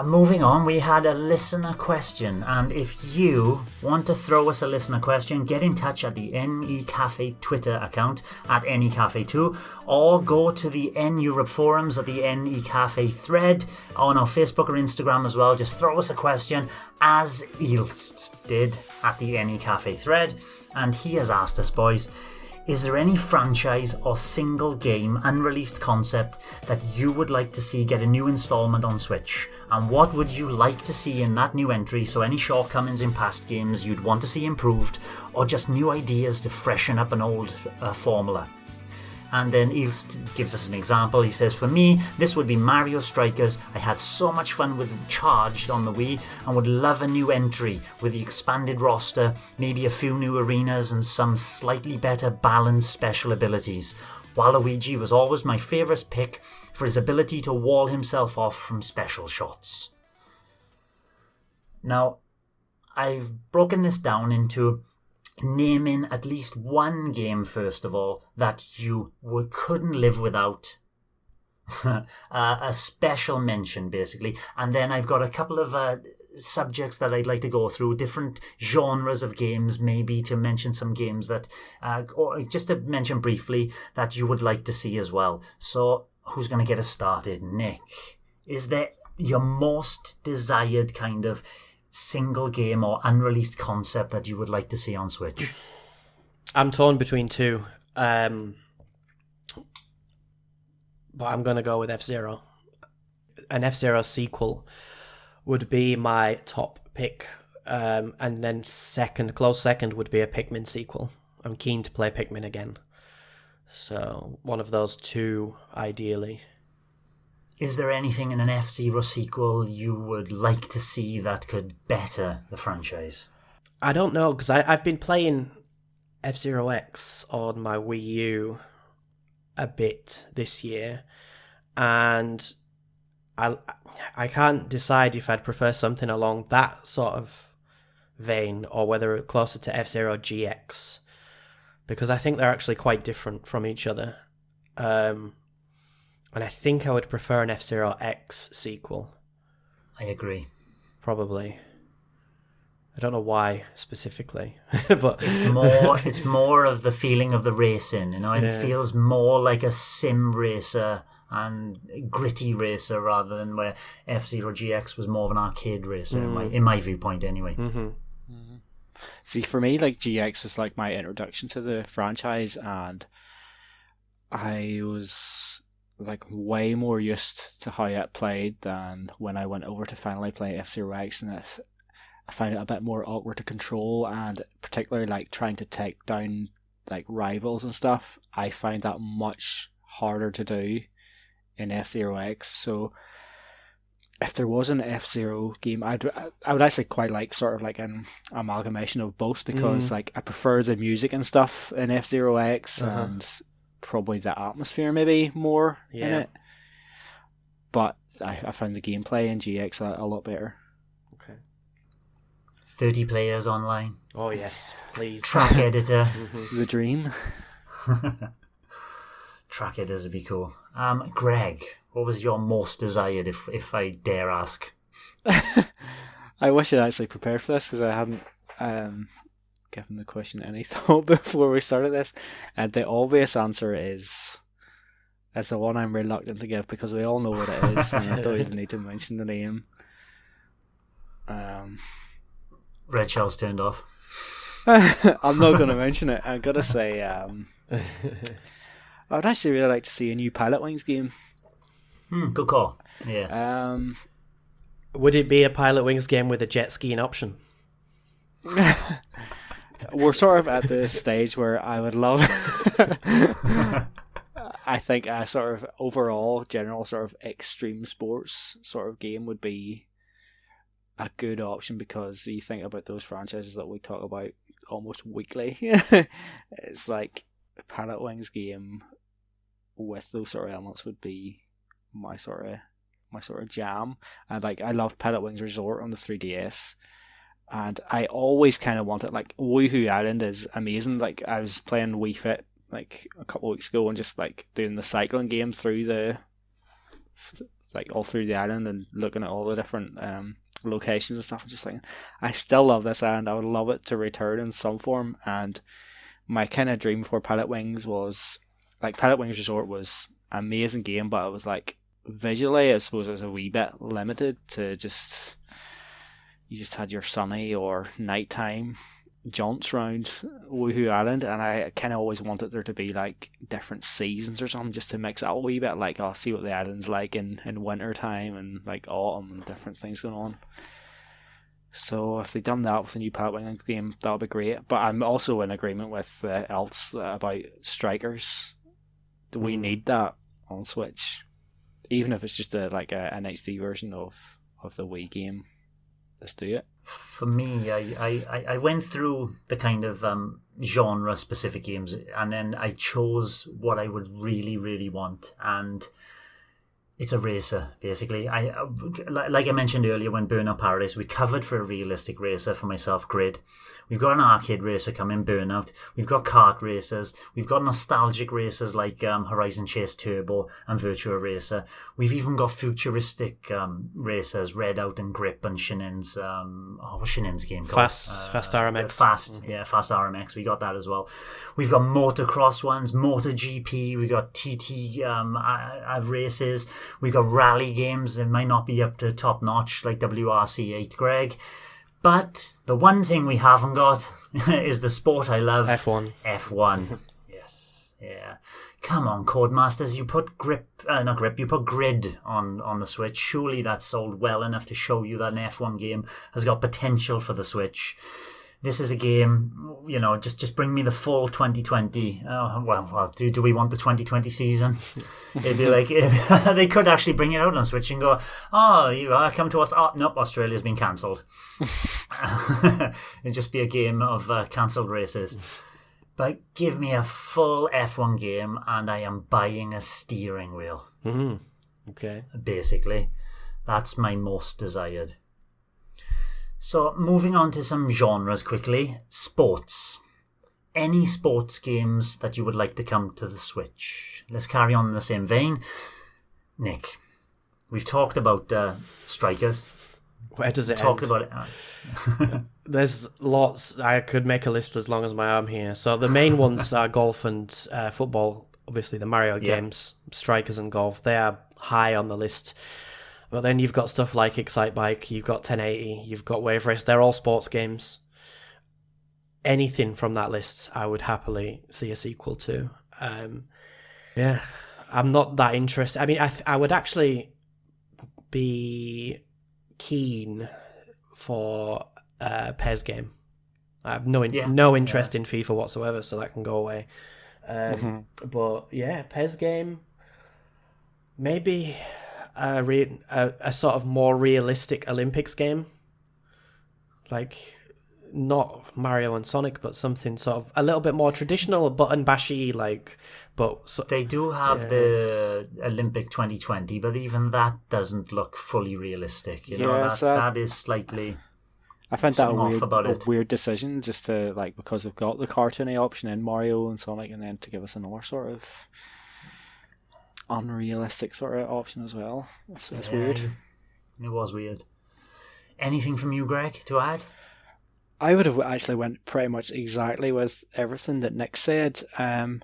Moving on, we had a listener question, and if you want to throw us a listener question, get in touch at the N-E Café Twitter account at N-E Café 2, or go to the N-Europe forums at the N-E Café thread on our Facebook or Instagram as well. Just throw us a question, as Ealdst did at the N-E Café thread, and he has asked us, boys, is there any franchise or single game unreleased concept that you would like to see get a new installment on Switch? And what would you like to see in that new entry? So any shortcomings in past games you'd want to see improved, or just new ideas to freshen up an old formula. And then Ealdst gives us an example. He says, for me, this would be Mario Strikers. I had so much fun with Charged on the Wii and would love a new entry with the expanded roster, maybe a few new arenas and some slightly better balanced special abilities. Waluigi was always my favourite pick for his ability to wall himself off from special shots. Now, I've broken this down into naming at least one game, first of all, that you couldn't live without. A special mention, basically. And then I've got a couple of subjects that I'd like to go through, different genres of games, maybe to mention some games that, or just to mention briefly, that you would like to see as well. So, who's going to get us started? Nick, is there your most desired kind of single game or unreleased concept that you would like to see on Switch? I'm torn between two, but I'm going to go with F-Zero. An F-Zero sequel would be my top pick, and then close second would be a Pikmin sequel. I'm keen to play Pikmin again, so one of those two ideally. Is there anything in an F-Zero sequel you would like to see that could better the franchise? I don't know, because I've been playing F-Zero X on my Wii U a bit this year, and I can't decide if I'd prefer something along that sort of vein or whether closer to F-Zero GX, because I think they're actually quite different from each other. And I think I would prefer an F-Zero X sequel. I agree. Probably. I don't know why specifically, but it's more of the feeling of the racing. You know, it feels more like a sim racer and gritty racer rather than where F-Zero GX was more of an arcade racer in my viewpoint anyway. Mm-hmm. Mm-hmm. See, for me, like GX was like my introduction to the franchise, and I was like way more used to how it played than when I went over to finally play F-Zero X, and I find it a bit more awkward to control, and particularly like trying to take down like rivals and stuff, I find that much harder to do in F-Zero X. So if there was an F-Zero game, I would actually quite like sort of like an amalgamation of both, because like I prefer the music and stuff in F-Zero X and probably the atmosphere maybe more in it. But I found the gameplay in GX a lot better. Okay. 30 players online. Oh yes, please. Track editor. The dream. Track editors would be cool. Greg, what was your most desired, if I dare ask? I wish I'd actually prepared for this, because I hadn't given the question any thought before we started this. And the obvious answer is the one I'm reluctant to give, because we all know what it is, and I don't even need to mention the name. Red Shell's turned off. I'm not going to mention it. I'm going to say I would actually really like to see a new Pilot Wings game. Good call. Yes. Would it be a Pilot Wings game with a jet skiing option? We're sort of at the stage where I would love I think a sort of overall general sort of extreme sports sort of game would be a good option, because you think about those franchises that we talk about almost weekly. It's like a Pilot Wings game with those sort of elements would be my sort of jam. And like I loved Pilot Wings Resort on the 3DS, And I always kind of wanted, like, Woohoo Island is amazing. Like, I was playing Wii Fit, like, a couple of weeks ago and just, like, doing the cycling game through all through the island and looking at all the different locations and stuff, and just thinking, I still love this island. I would love it to return in some form. And my kind of dream for Pilot Wings was, like, Pilot Wings Resort was an amazing game, but it was, like, visually, I suppose it was a wee bit limited to just, you just had your sunny or nighttime jaunts around Woohoo Island, and I kind of always wanted there to be, like, different seasons or something, just to mix it up a wee bit, like, I'll see what the island's like in winter time and, like, autumn and different things going on. So if they'd done that with the new Pilot Wings game, that would be great. But I'm also in agreement with Ealdst about strikers. We need that on Switch, even if it's just an HD version of the Wii game. Let's do it. For me, I went through the kind of genre-specific games, and then I chose what I would really, really want, and it's a racer, basically. Like I mentioned earlier, when Burnout Paradise, we covered for a realistic racer for myself, Grid. We've got an arcade racer coming, Burnout. We've got kart racers. We've got nostalgic racers like Horizon Chase Turbo and Virtua Racer. We've even got futuristic racers, Redout and Grip and Shinin's, what's Shinin's game called? Fast RMX. Fast RMX. We got that as well. We've got motocross ones, MotoGP. We've got TT races. We've got rally games that might not be up to top notch like WRC8, Greg. But the one thing we haven't got is the sport I love. F1. Yes. Yeah. Come on, Codemasters. You put you put Grid on the Switch. Surely that's sold well enough to show you that an F1 game has got potential for the Switch. This is a game, just bring me the full 2020. Do we want the 2020 season? It'd be like, they could actually bring it out on Switch and go, come to us. Oh, nope, Australia's been cancelled. It'd just be a game of cancelled races. But give me a full F1 game and I am buying a steering wheel. Mm-hmm. Okay. Basically, that's my most desired. So, moving on to some genres quickly. Sports. Any sports games that you would like to come to the Switch? Let's carry on in the same vein. Nick, we've talked about strikers. Where does it Talked end? about it. There's lots. I could make a list as long as my arm here. So the main ones are golf and football. Obviously, the Mario games, strikers and golf, they are high on the list. But then you've got stuff like Excite Bike, you've got 1080, you've got Wave Race. They're all sports games. Anything from that list, I would happily see a sequel to. I'm not that interested. I mean, I would actually be keen for a PES game. I have no interest in FIFA whatsoever, so that can go away. But yeah, PES game. Maybe a sort of more realistic Olympics game, like not Mario and Sonic, but something sort of a little bit more traditional, button bashy, they do have the Olympic 2020, but even that doesn't look fully realistic. That is slightly. I find that a weird decision, just to because they've got the cartoony option in Mario and Sonic, and then to give us another sort of unrealistic sort of option as well. It's weird. It was weird. Anything from you, Greg, to add? I would have actually went pretty much exactly with everything that Nick said. In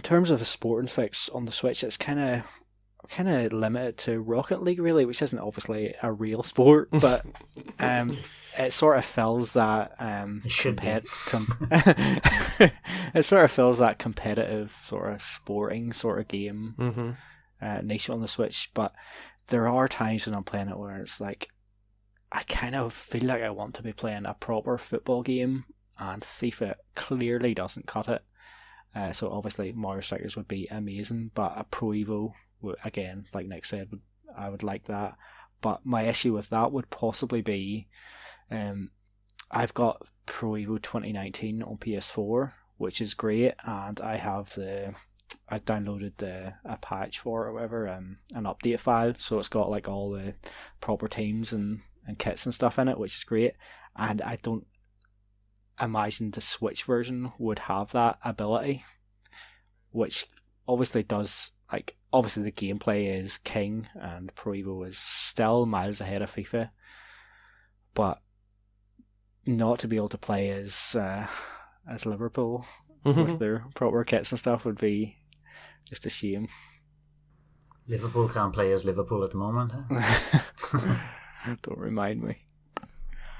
terms of a sporting fix on the Switch, it's kind of limited to Rocket League, really, which isn't obviously a real sport, but it sort of fills that it sort of fills that competitive sort of sporting sort of game niche on the Switch. But there are times when I'm playing it where it's like I kind of feel like I want to be playing a proper football game, and FIFA clearly doesn't cut it. So obviously Mario Strikers would be amazing, but a Pro Evo, again, like Nick said, I would like that. But my issue with that would possibly be, I've got Pro Evo 2019 on PS4, which is great, and I downloaded a patch for it or whatever, an update file, so it's got all the proper teams and kits and stuff in it, which is great. and I don't imagine the Switch version would have that ability, which obviously does, like, obviously the gameplay is king, and Pro Evo is still miles ahead of FIFA, but not to be able to play as Liverpool with their proper kits and stuff would be just a shame. Liverpool can't play as Liverpool at the moment, huh? Don't remind me.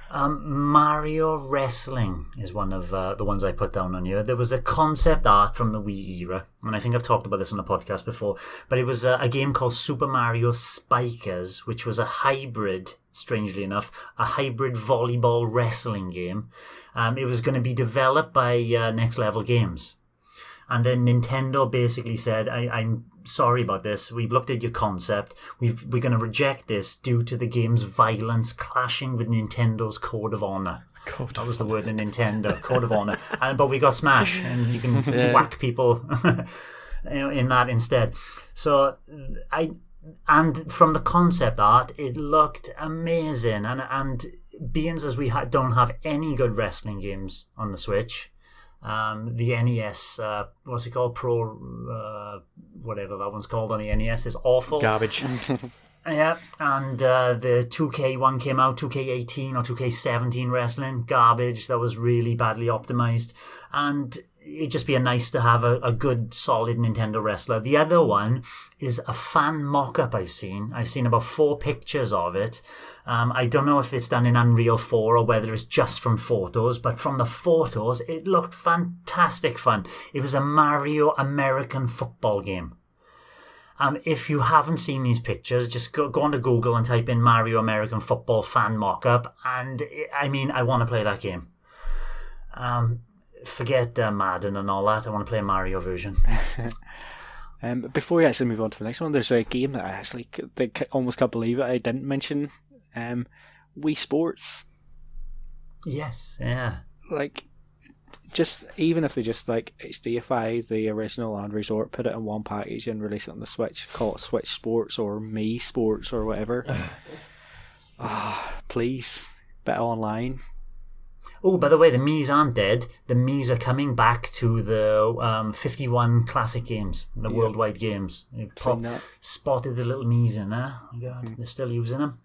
Mario Wrestling is one of the ones I put down on here. There was a concept art from the Wii era, and I think I've talked about this on the podcast before, but it was a game called Super Mario Spikers, which was a hybrid, strangely enough, a hybrid volleyball wrestling game. It was going to be developed by Next Level Games. And then Nintendo basically said, I'm sorry about this. We've looked at your concept. We're going to reject this due to the game's violence clashing with Nintendo's Code of Honor. That was the word in Nintendo, Code of Honor. But we got Smash, and you can whack people in that instead. So and from the concept art, it looked amazing. And being as we don't have any good wrestling games on the Switch, the NES, what's it called? Whatever that one's called on the NES is awful. Garbage. Yeah, and the 2K one came out, 2K18 or 2K17 wrestling, garbage. That was really badly optimized. And it'd just be nice to have a good, solid Nintendo wrestler. The other one is a fan mock-up I've seen. I've seen about 4 pictures of it. I don't know if it's done in Unreal 4 or whether it's just from photos, but from the photos, it looked fantastic fun. It was a Mario American football game. If you haven't seen these pictures, just go onto Google and type in Mario American football fan mock-up, and I mean, I want to play that game. Forget Madden and all that. I want to play a Mario version. Before we actually move on to the next one, there's a game that I actually almost can't believe it I didn't mention. Wii Sports. Yes, yeah. Like, just even if they just like HDify the original and Resort, put it in one package and release it on the Switch, call it Switch Sports or Mii Sports or whatever. Please, better online. Oh, by the way, the Mii's aren't dead. The Mii's are coming back to the 51 classic games, the worldwide games. Spotted the little Mii's in there. Oh my God, they're still using them.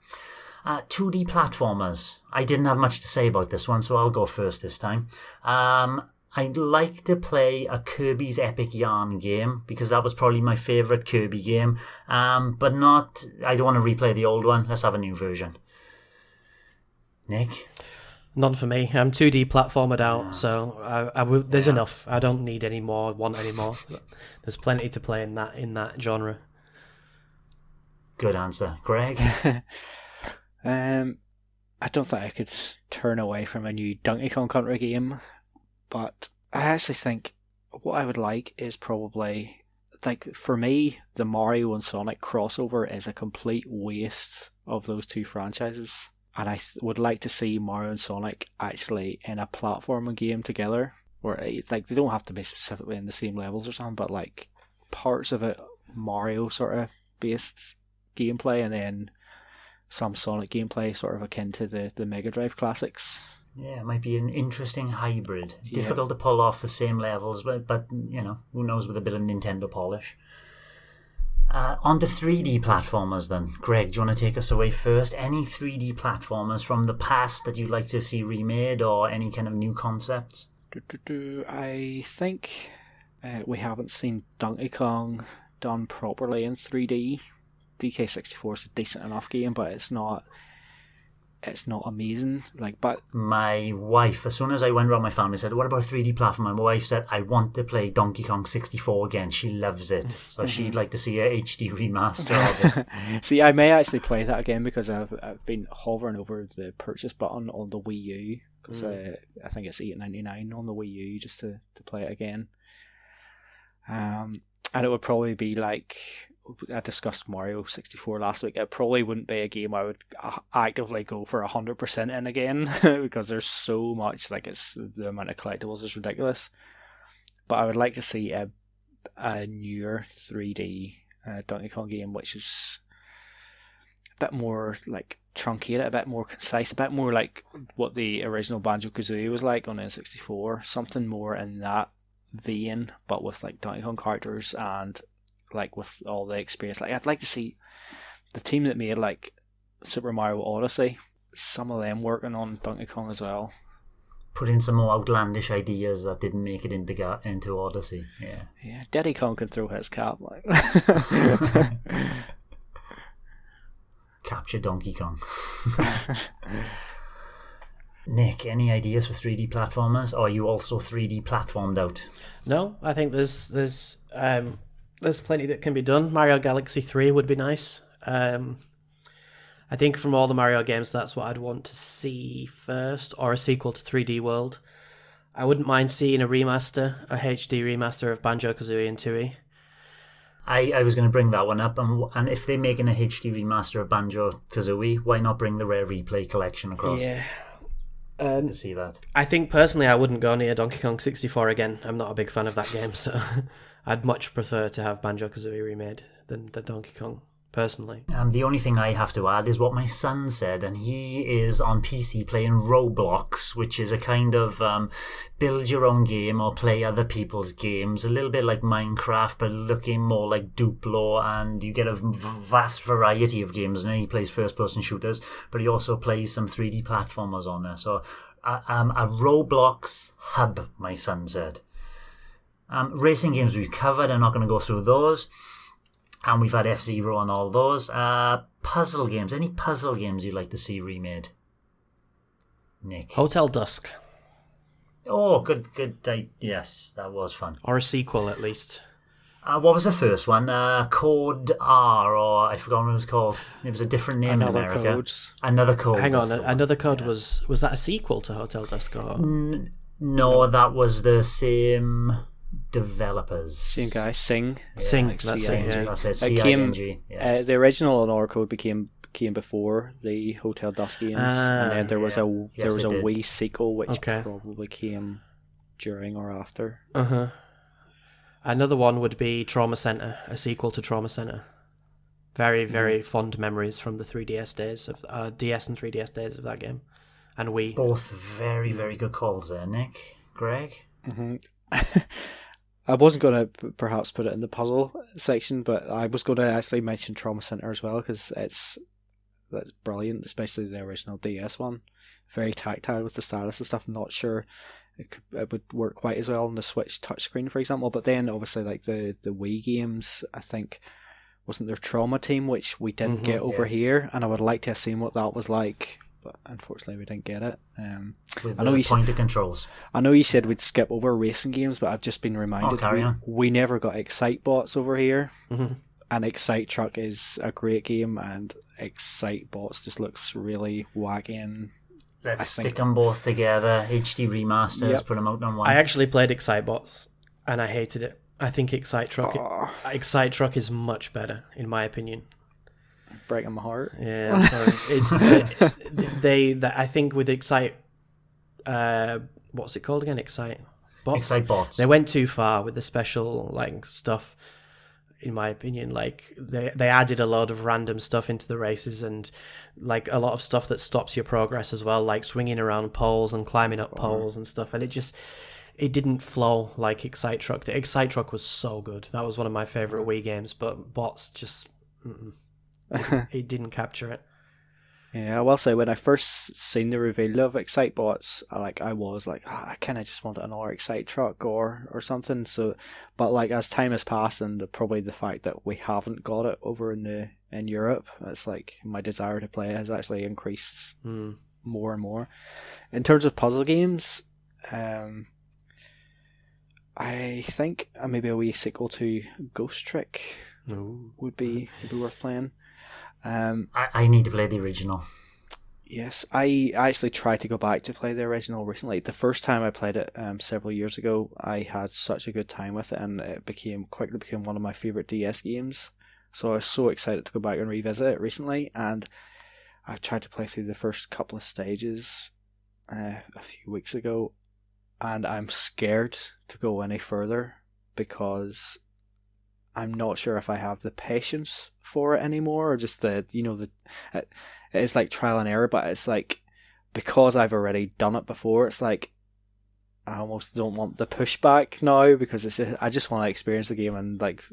2D platformers. I didn't have much to say about this one, so I'll go first this time. I'd like to play a Kirby's Epic Yarn game, because that was probably my favourite Kirby game. But I don't want to replay the old one. Let's have a new version. Nick? None for me. I'm 2D platformed out, so I will. There's enough. I don't need any more. Want any more? There's plenty to play in that genre. Good answer, Greg. I don't think I could turn away from a new Donkey Kong Country game, but I actually think what I would like is probably, like, for me, the Mario and Sonic crossover is a complete waste of those two franchises. And I would like to see Mario and Sonic actually in a platforming game together, where like they don't have to be specifically in the same levels or something, but like parts of it Mario sort of based gameplay, and then some Sonic gameplay sort of akin to the Mega Drive classics. Yeah, it might be an interesting hybrid. Difficult to pull off the same levels, but you know, who knows, with a bit of Nintendo polish. On to 3D platformers then. Greg, do you want to take us away first? Any 3D platformers from the past that you'd like to see remade, or any kind of new concepts? I think we haven't seen Donkey Kong done properly in 3D. DK64 is a decent enough game, but it's not amazing. But my wife, as soon as I went around my family, said, "What about a 3D platform?" And my wife said, "I want to play Donkey Kong 64 again." She loves it, so she'd like to see a HD remaster of it. See, I may actually play that again, because I've been hovering over the purchase button on the Wii U, because I think it's $8.99 on the Wii U just to play it again. And it would probably be like, I discussed Mario 64 last week. It probably wouldn't be a game I would actively go for 100% in again, because there's so much, like, it's the amount of collectibles is ridiculous. But I would like to see a newer 3D Donkey Kong game, which is bit more like truncated, a bit more concise, a bit more like what the original Banjo-Kazooie was like on N64. Something more in that vein, but with like Donkey Kong characters and like with all the experience. Like I'd like to see the team that made like Super Mario Odyssey, some of them working on Donkey Kong as well. Put in some more outlandish ideas that didn't make it into Odyssey. Yeah, Diddy Kong can throw his cap like. Capture Donkey Kong. Nick, any ideas for 3D platformers? Or are you also 3D platformed out? No, I think there's plenty that can be done. Mario Galaxy 3 would be nice. I think from all the Mario games, that's what I'd want to see first, or a sequel to 3D World. I wouldn't mind seeing a remaster, a HD remaster of Banjo-Kazooie and Tooie. I was going to bring that one up, and if they're making a HD remaster of Banjo-Kazooie, why not bring the Rare Replay collection across? Yeah. To see that. I think personally I wouldn't go near Donkey Kong 64 again. I'm not a big fan of that game, so I'd much prefer to have Banjo-Kazooie remade than Donkey Kong, personally. The only thing I have to add is what my son said, and he is on PC playing Roblox, which is a kind of build your own game or play other people's games, a little bit like Minecraft, but looking more like Duplo, and you get a vast variety of games. Now he plays first-person shooters, but he also plays some 3D platformers on there. So a Roblox hub, my son said. Racing games we've covered. I'm not going to go through those. And we've had F-Zero on all those. Puzzle games. Any puzzle games you'd like to see remade? Nick? Hotel Dusk. Oh, good. Yes, that was fun. Or a sequel, at least. What was the first one? Code R, or I forgot what it was called. It was a different name in America. Another Code. Hang on, Another Code was that a sequel to Hotel Dusk? Or? No, that was the same developers. Same guy, Sing. Sing, like that's it. Yeah. That's it, C-I-N-G. Yes. The original on Oracle came before the Hotel Dusk games, and then there was a Wii sequel which probably came during or after. Another one would be Trauma Center, a sequel to Trauma Center. Very, very fond memories from the 3DS days of DS and 3DS days of that game, and Wii. Both very, very good calls there, Nick. Greg. I wasn't going to perhaps put it in the puzzle section, but I was going to actually mention Trauma Center as well, because that's brilliant, especially the original DS one. Very tactile with the stylus and stuff. I'm not sure it would work quite as well on the Switch touchscreen, for example. But then obviously like the Wii games, I think, wasn't there Trauma Team, which we didn't get over here, and I would like to have seen what that was like, but unfortunately we didn't get it. With the pointer controls. I know you said we'd skip over racing games, but I've just been reminded we never got Excite Bots over here. And Excite Truck is a great game, and Excite Bots just looks really wacky. Let's stick them both together. HD remasters, put them out on one. I actually played Excite Bots, and I hated it. I think Excite Truck is much better, in my opinion. Breaking my heart. Yeah, I'm sorry. It's I think with Excite, what's it called again? Excite Bots. Excite Bots. They went too far with the special like stuff. In my opinion, like they added a lot of random stuff into the races, and like a lot of stuff that stops your progress as well, like swinging around poles and climbing up poles and stuff. And it didn't flow like Excite Truck. The Excite Truck was so good. That was one of my favorite Wii games, but Bots just it didn't capture it. Yeah, I will say when I first seen the reveal of Excite Bots, I was like, I kind of just want another Excite Truck or something. So, but like as time has passed, and probably the fact that we haven't got it over in Europe, it's like my desire to play has actually increased more and more. In terms of puzzle games, I think maybe a wee sequel to Ghost Trick would be worth playing. I need to play the original. Yes, I actually tried to go back to play the original recently. The first time I played it several years ago, I had such a good time with it, and it quickly became one of my favourite DS games. So I was so excited to go back and revisit it recently, and I tried to play through the first couple of stages a few weeks ago, and I'm scared to go any further because I'm not sure if I have the patience for it anymore, or just it's like trial and error, but it's like, because I've already done it before, it's like, I almost don't want the pushback now, because I just want to experience the game and like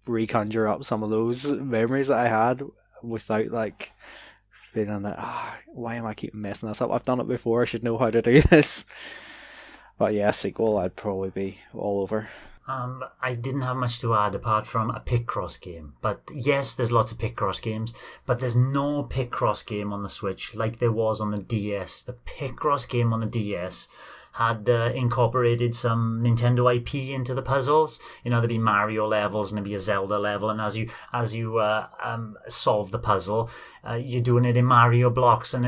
reconjure up some of those memories that I had without like feeling that, why am I keep messing this up? I've done it before, I should know how to do this. But yeah, sequel, I'd probably be all over. I didn't have much to add apart from a Picross game. But yes, there's lots of Picross games, but there's no Picross game on the Switch like there was on the DS. The Picross game on the DS had incorporated some Nintendo IP into the puzzles. There'd be Mario levels and there'd be a Zelda level, and as you solve the puzzle, you're doing it in Mario blocks, and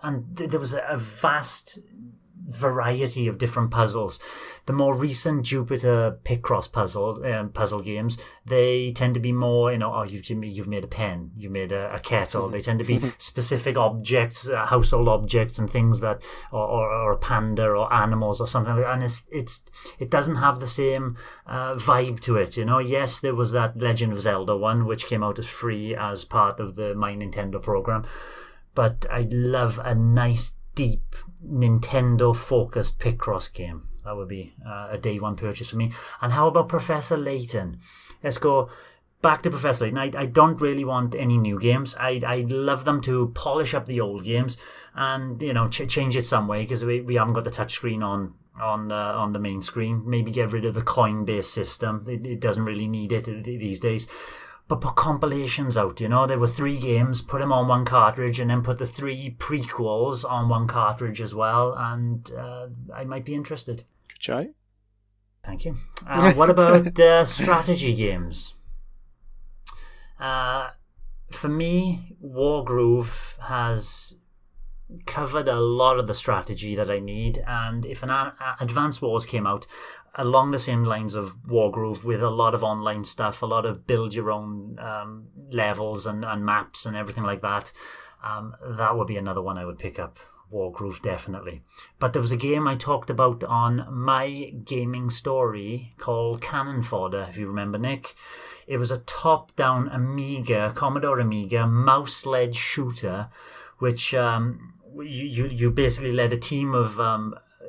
there was a vast variety of different puzzles. The more recent Jupiter Picross puzzle games, they tend to be more, you've made a pen, you've made a kettle. They tend to be specific objects, household objects, and things that, or a panda or animals or something like that. And it doesn't have the same vibe to it. Yes, there was that Legend of Zelda one, which came out as free as part of the My Nintendo program, but I love a nice, deep Nintendo-focused Picross game. That would be a day one purchase for me. And how about Professor Layton? Let's go back to Professor Layton. I don't really want any new games. I'd love them to polish up the old games and, change it some way, because we haven't got the touchscreen on the main screen. Maybe get rid of the coin-based system. It doesn't really need it these days. But put compilations out, there were 3 games, put them on one cartridge, and then put the 3 prequels on one cartridge as well, and I might be interested. Good try. Thank you. What about strategy games? For me, Wargroove has covered a lot of the strategy that I need, and if an Advance Wars came out along the same lines of Wargroove, with a lot of online stuff, a lot of build your own levels and maps and everything like that, that would be another one I would pick up. Wargroove, definitely. But there was a game I talked about on my gaming story called Cannon Fodder, if you remember, Nick. It was a top-down Commodore Amiga mouse-led shooter, which you basically led a team of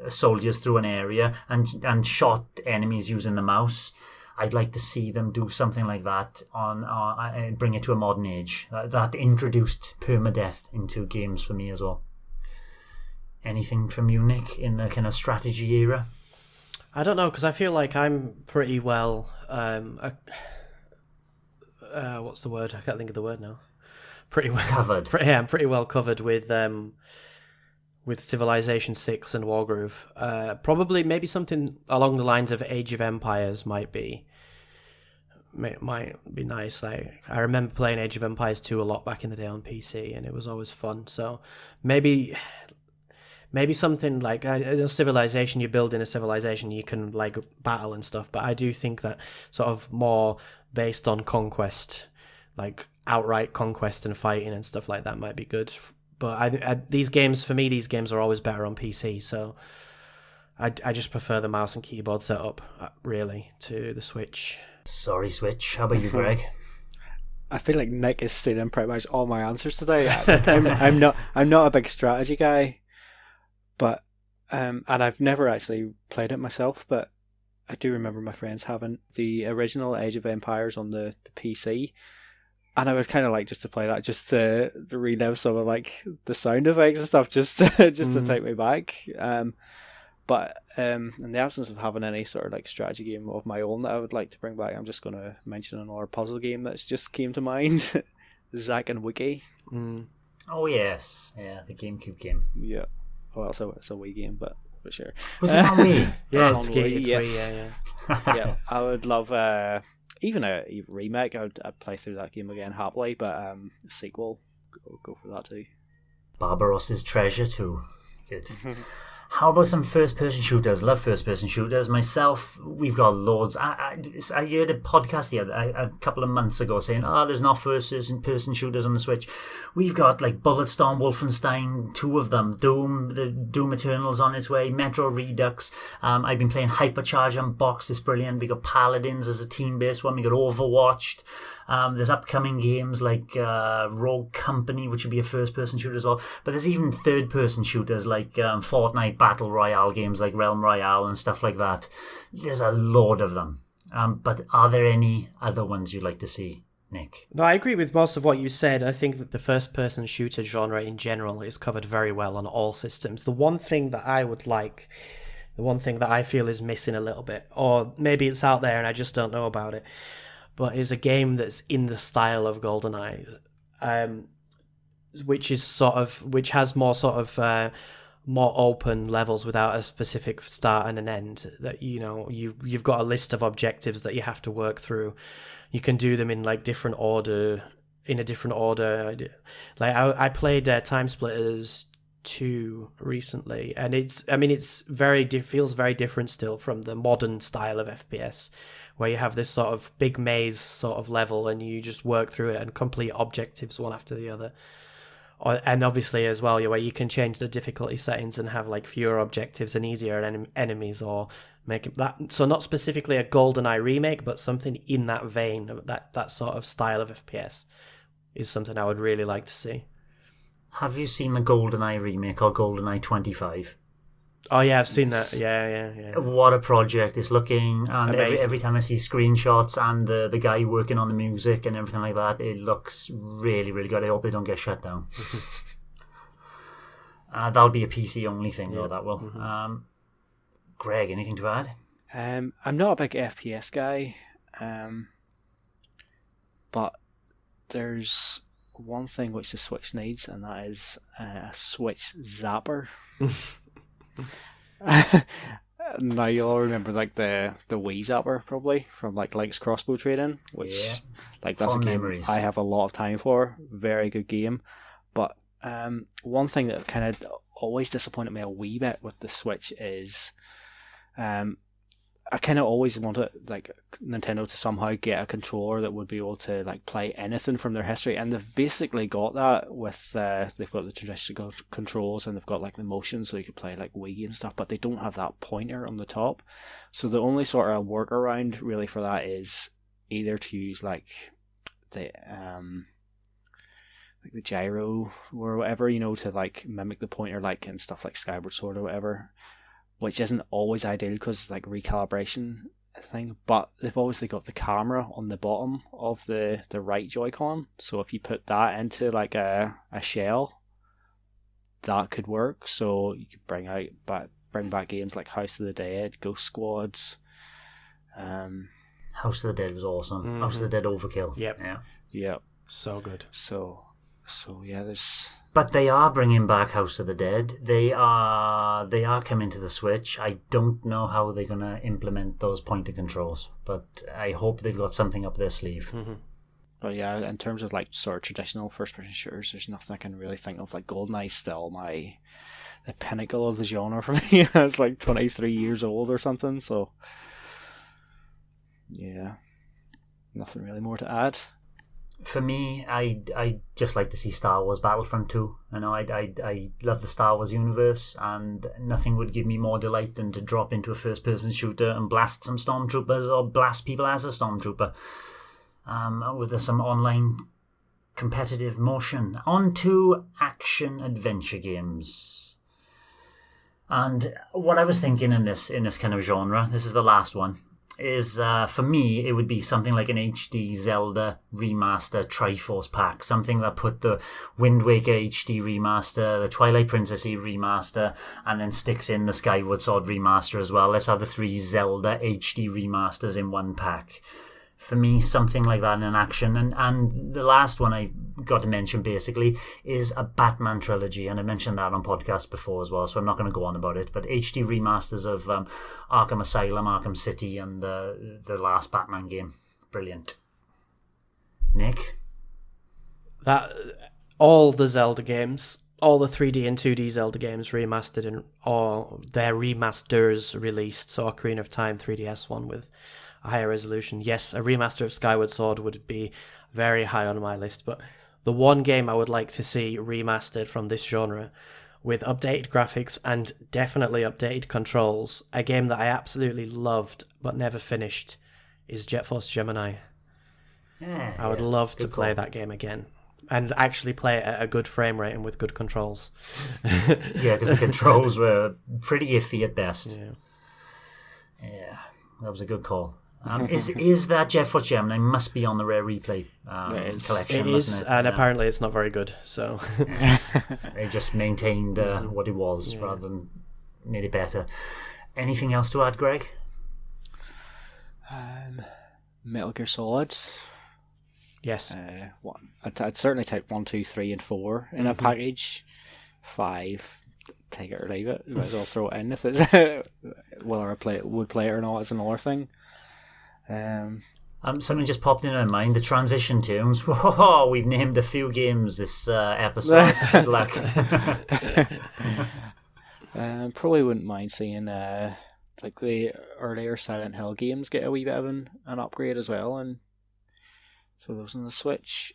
soldiers through an area and shot enemies using the mouse. I'd like to see them do something like that and bring it to a modern age. That introduced permadeath into games for me as well. Anything from you, Nick, in the kind of strategy era? I don't know, because I feel like I'm pretty well... what's the word? I can't think of the word now. Pretty well covered. I'm pretty well covered with Civilization 6 and Wargroove. Probably maybe something along the lines of Age of Empires might be nice. Like, I remember playing Age of Empires 2 a lot back in the day on PC, and it was always fun. So maybe something like a civilization. You build in a civilization, you can like battle and stuff. But I do think that sort of more based on conquest, like outright conquest and fighting and stuff like that, might be good. But these games are always better on PC. So I just prefer the mouse and keyboard setup really to the Switch. Sorry, Switch. How about you, Greg? I feel like Nick is stealing pretty much all my answers today. I'm not a big strategy guy, but and I've never actually played it myself. But I do remember my friends having the original Age of Empires on the PC, and I would kind of like just to play that, just to relive some of like the sound effects and stuff, just to take me back. But in the absence of having any sort of like strategy game of my own that I would like to bring back, I'm just going to mention another puzzle game that's just came to mind. Zack and Wiki. Oh yes, yeah, the GameCube game. Yeah, well, it's a Wii game, but for sure. Was it on Wii? Yeah, it's Wii. Yeah. Yeah, I would love even a remake. I'd play through that game again happily, but a sequel, go for that too. Barbarossa's Treasure too. Good. How about some first-person shooters? Love first-person shooters. Myself, we've got loads. I heard a podcast a couple of months ago saying, there's not first-person shooters on the Switch. We've got like Bulletstorm, Wolfenstein, 2 of them. The Doom Eternal's on its way. Metro Redux. I've been playing Hypercharge Unboxed. It's brilliant. We got Paladins as a team-based one. We got Overwatched. There's upcoming games like Rogue Company, which would be a first-person shooter as well. But there's even third-person shooters like Fortnite Battle Royale games like Realm Royale and stuff like that. There's a load of them. But are there any other ones you'd like to see, Nick? No, I agree with most of what you said. I think that the first-person shooter genre in general is covered very well on all systems. The one thing that I would like, the one thing that I feel is missing a little bit, or maybe it's out there and I just don't know about it, but is a game that's in the style of GoldenEye, which has more open levels without a specific start and an end. That you've got a list of objectives that you have to work through. You can do them in like different order. Like I played Time Splitters 2 recently, and feels very different still from the modern style of FPS, where you have this sort of big maze sort of level and you just work through it and complete objectives one after the other. And obviously as well, where you can change the difficulty settings and have like fewer objectives and easier enemies, or make it that. So not specifically a GoldenEye remake, but something in that vein, that sort of style of FPS is something I would really like to see. Have you seen the GoldenEye remake or GoldenEye 25? Oh yeah, I've seen that. Yeah. What a project it's looking, and every time I see screenshots and the guy working on the music and everything like that, it looks really, really good. I hope they don't get shut down. That'll be a PC only thing though, that will. Mm-hmm. Greg, anything to add? I'm not a big FPS guy, but there's one thing which the Switch needs, and that is a Switch zapper. Now you'll all remember like the Wii Zapper probably from like Link's Crossbow Trading, which like that's fond a game memories. I have a lot of time for. Very good game, but one thing that kind of always disappointed me a wee bit with the Switch is I kind of always wanted like Nintendo to somehow get a controller that would be able to like play anything from their history, and they've basically got that with they've got the traditional controls and they've got like the motion, so you could play like Wii and stuff, but they don't have that pointer on the top. So the only sort of workaround really for that is either to use like the gyro or whatever, to like mimic the pointer, like in stuff like Skyward Sword or whatever, which isn't always ideal because like recalibration thing. But they've obviously got the camera on the bottom of the right Joy-Con, so if you put that into like a shell, that could work. So you could bring back games like House of the Dead, Ghost Squads. House of the Dead was awesome. Mm-hmm. House of the Dead Overkill. Yep. So good. So yeah, there's. But they are bringing back House of the Dead. They are coming to the Switch. I don't know how they're going to implement those pointer controls, but I hope they've got something up their sleeve. Mm-hmm. But yeah, in terms of like sort of traditional first-person shooters, there's nothing I can really think of. Like GoldenEye's still the pinnacle of the genre for me. It's like 23 years old or something. So yeah, nothing really more to add. For me, I just like to see Star Wars Battlefront 2. I love the Star Wars universe, and nothing would give me more delight than to drop into a first-person shooter and blast some stormtroopers or blast people as a stormtrooper with some online competitive motion. On to action-adventure games. And what I was thinking in this kind of genre, this is the last one, is for me it would be something like an HD Zelda remaster Triforce pack, something that put the Wind Waker HD remaster, the Twilight Princess remaster, and then sticks in the Skyward Sword remaster as well. Let's have the 3 Zelda HD remasters in one pack. For me, something like that in an action. And the last one I got to mention basically is a Batman trilogy, and I mentioned that on podcasts before as well, so I'm not going to go on about it, but HD remasters of Arkham Asylum, Arkham City, and the last Batman game. Brilliant. Nick? All the Zelda games, all the 3D and 2D Zelda games remastered or their remasters released. So Ocarina of Time 3DS one with a higher resolution. Yes, a remaster of Skyward Sword would be very high on my list, but the one game I would like to see remastered from this genre with updated graphics and definitely updated controls, a game that I absolutely loved but never finished, is Jet Force Gemini. Yeah, I would love to play that game again. And actually play it at a good frame rate and with good controls. Yeah, because the controls were pretty iffy at best. Yeah, that was a good call. Is that Jet Force Gemini? Must be on the Rare Replay collection. It is, it? and apparently it's not very good. So they just maintained what it was rather than made it better. Anything else to add, Greg? Metal Gear Solid. Yes. I'd certainly take 1, 2, 3, and 4 in a package. 5, take it or leave it. You might as well throw it in if it's whether I would play it or not is another thing. Something just popped into my mind. The transition tunes. Whoa, we've named a few games this episode. Good luck. Probably wouldn't mind seeing like the earlier Silent Hill games get a wee bit of an upgrade as well, and so those on the Switch.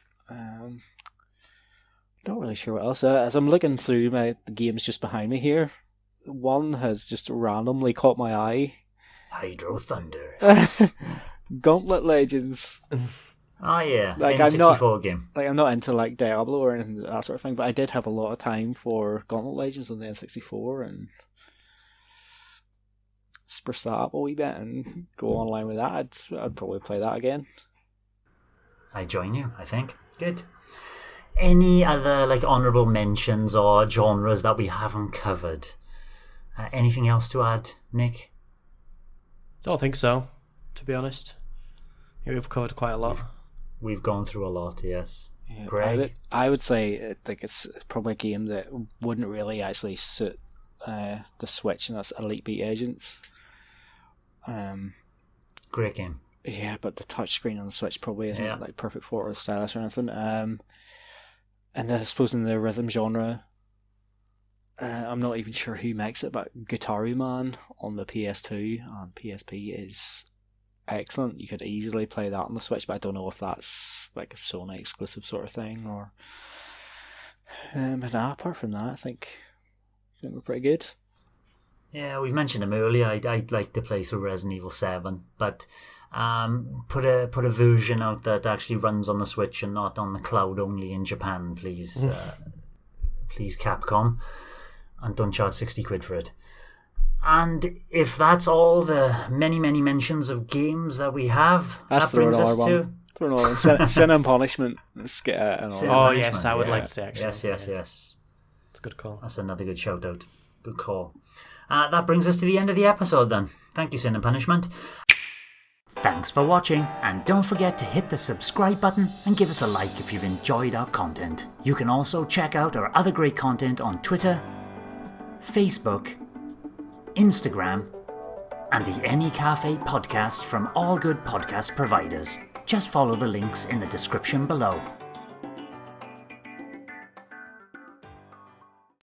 Not really sure what else. As I'm looking through the games just behind me here, one has just randomly caught my eye. Hydro Thunder. Gauntlet Legends. Oh yeah, like N64 game. Like I'm not into like Diablo or anything that sort of thing, but I did have a lot of time for Gauntlet Legends on the N64 and spruce that up a wee bit and go online with that. I'd probably play that again. I join you, I think. Good. Any other like honourable mentions or genres that we haven't covered? Anything else to add, Nick? Don't think so, to be honest. We've covered quite a lot. We've gone through a lot, yes. Yeah, Greg? I would say like it's probably a game that wouldn't really actually suit the Switch, and that's Elite Beat Agents. Great game. Yeah, but the touchscreen on the Switch probably isn't like perfect for it or stylus or anything. And I suppose in the rhythm genre, I'm not even sure who makes it, but Guitaru Man on the PS2 and PSP is excellent. You could easily play that on the Switch, but I don't know if that's like a Sony exclusive sort of thing or. But apart from that, I think we're pretty good. Yeah, we've mentioned them earlier. I'd like to play through Resident Evil 7, but put a version out that actually runs on the Switch and not on the cloud only in Japan, please. Please, Capcom. And don't charge 60 quid for it. And if that's all the many, many mentions of games that we have, that brings us to... Throw another one. Sin and Punishment. Let's get another one. Oh, yes, I would like to say, actually. Yes. It's a good call. That's another good shout-out. Good call. That brings us to the end of the episode, then. Thank you, Sin and Punishment. Thanks for watching, and don't forget to hit the subscribe button and give us a like if you've enjoyed our content. You can also check out our other great content on Twitter, Facebook, Instagram, and the N-E Café podcast from all good podcast providers. Just follow the links in the description below.